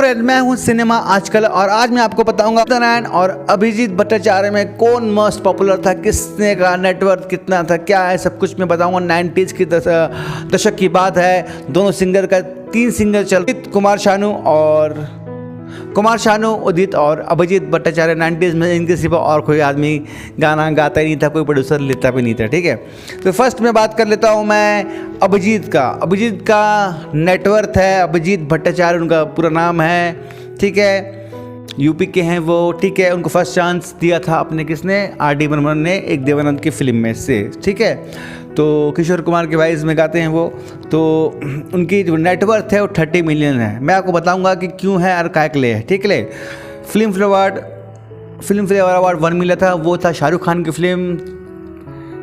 Friend, मैं हूं cinema आजकल और आज मैं आपको बताऊंगा उदित नारायण और अभिजीत भट्टाचार्य में कौन मोस्ट पॉपुलर था, किसने का नेटवर्क कितना था, क्या है, सब कुछ मैं बताऊंगा। 90s की दशक की बात है। दोनों सिंगर का 3 सिंगर चल, कुमार शानू, उदित और अभिजीत भट्टाचार्य। 90s में इनके सिवा और कोई आदमी गाना गाता ही नहीं था, कोई प्रोड्यूसर लेता भी नहीं था। ठीक है, तो फर्स्ट मैं बात कर लेता हूँ मैं अभिजीत का नेटवर्थ है अभिजीत भट्टाचार्य, उनका पूरा नाम है। ठीक है, यूपी के हैं वो। ठीक है, उनको फर्स्ट चांस दिया था अपने किसने, आर.डी. बर्मन ने एक देवानंद की फिल्म में से। ठीक है, तो किशोर कुमार के वाइस में गाते हैं वो। तो उनकी जो नेटवर्थ है वो 30 मिलियन है। मैं आपको बताऊंगा कि क्यों है और क्या के लिए है। ठीक है, फिल्म फेयर अवार्ड 1 मिला था, वो था शाहरुख खान की फिल्म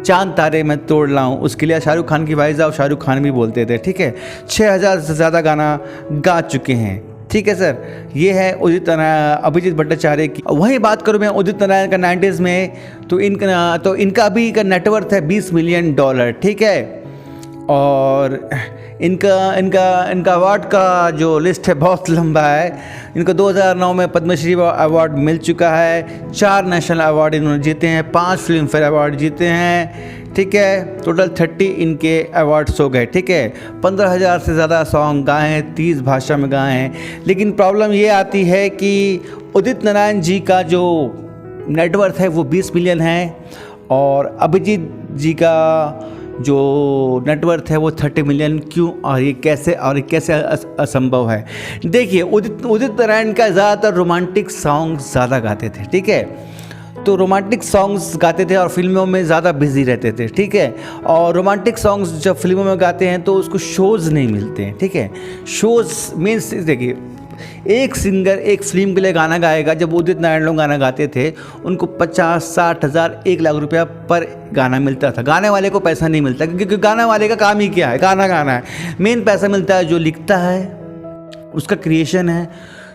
चांद तारे मैं तोड़ लाऊं, उसके लिए शाहरुख खान की वाइज और शाहरुख खान भी बोलते थे। ठीक है, 6000 से ज़्यादा गाना गा चुके हैं। ठीक है सर, ये है अभिजीत भट्टाचार्य की। वहीं बात करूँ मैं उदित नारायण का 90s में, तो इनका अभी का नेटवर्थ है $20 मिलियन। ठीक है, और इनका अवार्ड का जो लिस्ट है बहुत लंबा है। इनको 2009 में पद्मश्री अवार्ड मिल चुका है, 4 नेशनल अवार्ड इन्होंने जीते हैं, 5 फिल्म फेयर अवार्ड जीते हैं। ठीक है, टोटल 30 इनके अवार्ड्स हो गए। ठीक है, 15,000 से ज़्यादा सॉन्ग गाए हैं, 30 भाषा में गाए हैं। लेकिन प्रॉब्लम ये आती है कि उदित नारायण जी का जो नेटवर्थ है वो 20 मिलियन है और अभिजीत जी का जो नेटवर्थ है वो 30 मिलियन। क्यों और ये कैसे असंभव है? देखिए, उदित नारायण का ज़्यादातर रोमांटिक सॉन्ग ज़्यादा गाते थे। ठीक है, तो रोमांटिक सॉन्ग्स गाते थे और फिल्मों में ज़्यादा बिजी रहते थे। ठीक है, और रोमांटिक सॉन्ग्स जब फिल्मों में गाते हैं तो उसको शोज़ नहीं मिलते हैं। ठीक है, शोज़ मीन्स देखिए, एक सिंगर एक फिल्म के लिए गाना गाएगा। जब उदित नारायण लोग गाना गाते थे उनको 50-60 हज़ार 1 लाख रुपया पर गाना मिलता था। गाने वाले को पैसा नहीं मिलता, क्योंकि गाने वाले का काम ही क्या है, गाना गाना है। मेन पैसा मिलता है जो लिखता है, उसका क्रिएशन है,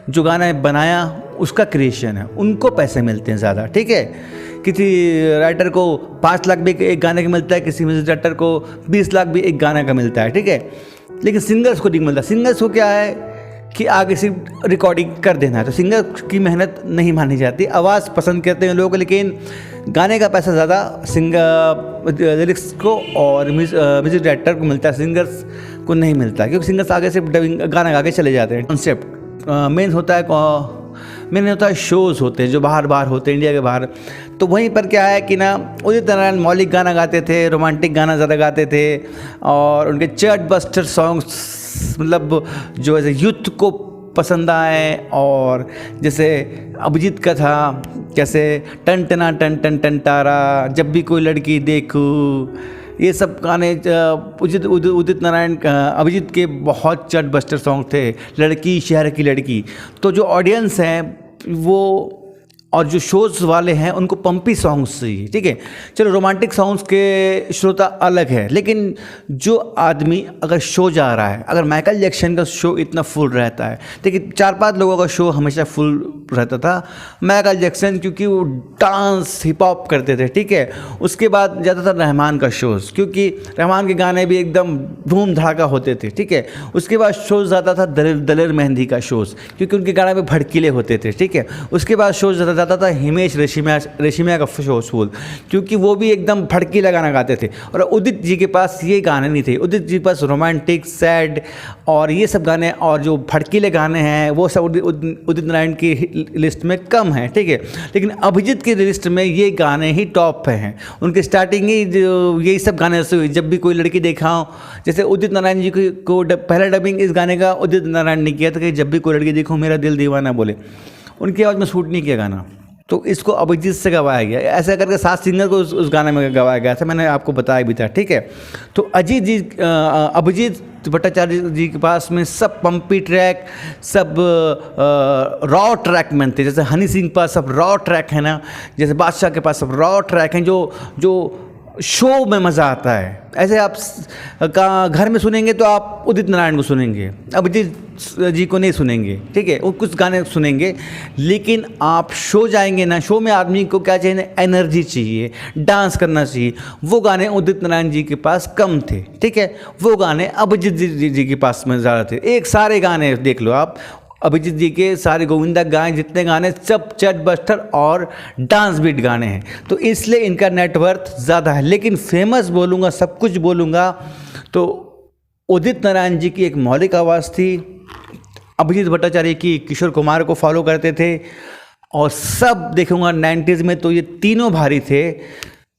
जो गाना बनाया उसका क्रिएशन है, उनको पैसे मिलते हैं ज़्यादा। ठीक है, किसी राइटर को 5 लाख भी एक गाने का मिलता है, किसी म्यूजिक डायरेक्टर को 20 लाख भी एक गाने का मिलता है। ठीक है, लेकिन सिंगर्स को नहीं मिलता। सिंगर्स को क्या है कि आगे सिर्फ रिकॉर्डिंग कर देना है, तो सिंगर की मेहनत नहीं मानी जाती। आवाज़ पसंद करते हैं लोग, लेकिन गाने का पैसा ज़्यादा सिंगर लिरिक्स को और म्यूजिक डायरेक्टर को मिलता है, सिंगर्स को नहीं मिलता, क्योंकि सिंगर्स आगे सिर्फ डबिंग गाना गा के चले जाते हैं। कॉन्सेप्ट मेन होता है शोज़ होते हैं जो बाहर होते हैं, इंडिया के बाहर। तो वहीं पर क्या है कि ना, उदित नारायण मौलिक गाना गाते थे, रोमांटिक गाना ज़्यादा गाते थे और उनके चार्ट बस्टर सॉन्ग्स, मतलब जो ऐसे यूथ को पसंद आए। और जैसे अभिजीत का था, कैसे टन टना टन टन टन तारा, जब भी कोई लड़की देखूं, ये सब गाने उदित नारायण अभिजीत के बहुत चार्ट बस्टर सॉन्ग थे। लड़की शहर की लड़की, तो जो ऑडियंस हैं वो और जो शोज़ वाले हैं उनको पंपी सॉन्ग्स चाहिए। ठीक है, चलो रोमांटिक सॉन्ग्स के श्रोता अलग है, लेकिन जो आदमी अगर शो जा रहा है, अगर माइकल जैक्सन का शो इतना फुल रहता है, देखिए 4-5 लोगों का शो हमेशा फुल रहता था। माइकल जैक्सन क्योंकि वो डांस हिप हॉप करते थे। ठीक है, उसके बाद ज़्यादातर रहमान का शोज़, क्योंकि रहमान के गाने भी एकदम धूम धड़ाका होते थे। ठीक है, उसके बाद शोज़ आता था दलेर मेहंदी का शोज़, क्योंकि उनके गाने में भड़कीले होते थे। ठीक है, उसके बाद शोज़ ज़्यादा था हिमेश रेशमिया का शोज़, क्योंकि वो भी एकदम भड़कीला गाना गाते थे। और उदित जी के पास ये गाने नहीं थे, उदित जी के पास रोमांटिक, सैड और ये सब गाने और जो भड़कीले गाने हैं वो सब उदित नारायण की लिस्ट में कम है। ठीक है, लेकिन अभिजीत की लिस्ट में ये गाने ही टॉप पे हैं। उनकी स्टार्टिंग ही जो यही सब गाने से हुई, जब भी कोई लड़की देखा हो। जैसे उदित नारायण जी को पहला डबिंग इस गाने का उदित नारायण ने किया था कि जब भी कोई लड़की देखो मेरा दिल दीवाना बोले, उनकी आवाज़ में शूट नहीं किया गाना, तो इसको अभिजीत से गवाया गया। ऐसा करके 7 सिंगर को उस गाने में गवाया गया था, मैंने आपको बताया भी था। ठीक है, तो अभिजीत भट्टाचार्य जी के पास में सब पंपी ट्रैक, सब रॉ ट्रैक में थे। जैसे हनी सिंह के पास सब रॉ ट्रैक है ना, जैसे बादशाह के पास सब रॉ ट्रैक हैं जो शो में मज़ा आता है। ऐसे आप का घर में सुनेंगे तो आप उदित नारायण को सुनेंगे, अभिजीत जी को नहीं सुनेंगे। ठीक है, वो कुछ गाने सुनेंगे, लेकिन आप शो जाएंगे ना, शो में आदमी को क्या चाहिए, एनर्जी चाहिए, डांस करना चाहिए। वो गाने उदित नारायण जी के पास कम थे। ठीक है, वो गाने अभिजीत जी के पास में ज़्यादा थे। एक सारे गाने देख लो आप, अभिजीत जी के सारे गोविंदा गाए जितने गाने सब चट बस्टर और डांस बीट गाने हैं, तो इसलिए इनका नेटवर्थ ज़्यादा है। लेकिन फेमस बोलूँगा, सब कुछ बोलूँगा तो उदित नारायण जी की एक मौलिक आवाज़ थी, अभिजीत भट्टाचार्य की किशोर कुमार को फॉलो करते थे, और सब देखूँगा 90s में तो ये तीनों भारी थे,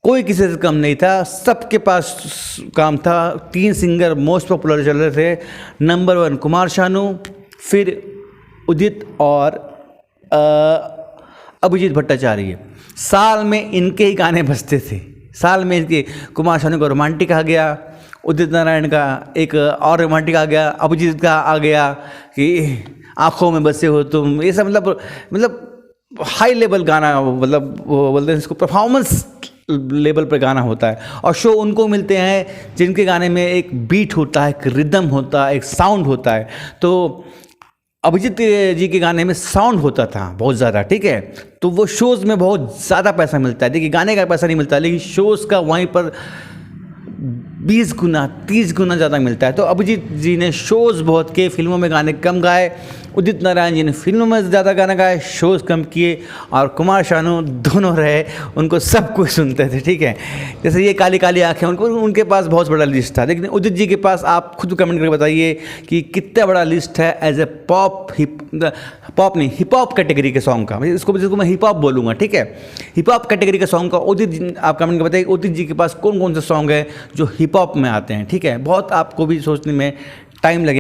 कोई किसी से कम नहीं था, सबके पास काम था। 3 सिंगर मोस्ट पॉपुलर चल रहे थे, नंबर 1 कुमार शानू, फिर उदित और अभिजीत भट्टाचार्य। साल में इनके ही गाने बजते थे, साल में इनके, कुमार शानू का रोमांटिक आ गया, उदित नारायण का एक और रोमांटिक आ गया, अभिजीत का आ गया कि आँखों में बसे हो तुम, ये सब मतलब हाई लेवल गाना, मतलब वो बोलते हैं इसको परफॉर्मेंस लेवल पर गाना होता है। और शो उनको मिलते हैं जिनके गाने में एक बीट होता है, एक रिदम होता है, एक साउंड होता है। तो अभिजीत जी के गाने में साउंड होता था बहुत ज़्यादा, ठीक है, तो वो शोज़ में बहुत ज़्यादा पैसा मिलता है। देखिए गाने का पैसा नहीं मिलता, लेकिन शोज़ का वहीं पर 20 गुना 30 गुना ज़्यादा मिलता है। तो अभिजीत जी ने शोज़ बहुत किए, फिल्मों में गाने कम गाए। उदित नारायण जी ने फिल्मों में ज़्यादा गाना गाए, शोज़ कम किए। और कुमार शानू दोनों रहे, उनको सब कुछ सुनते थे, ठीक है। जैसे ये काली काली आँखें, उनके पास बहुत बड़ा लिस्ट था, लेकिन उदित जी के पास आप खुद कमेंट करके बताइए कि कितना बड़ा लिस्ट है as a hip hop category के सॉन्ग का, जिसको मैं हिप हॉप बोलूँगा, ठीक है, हिप हॉप कैटेगरी के सॉन्ग का। उदित, आप कमेंट करके बताइए उदित जी के पास कौन कौन से सॉन्ग है जो हिप हॉप में आते हैं, ठीक है। बहुत आपको भी सोचने में टाइम लगे।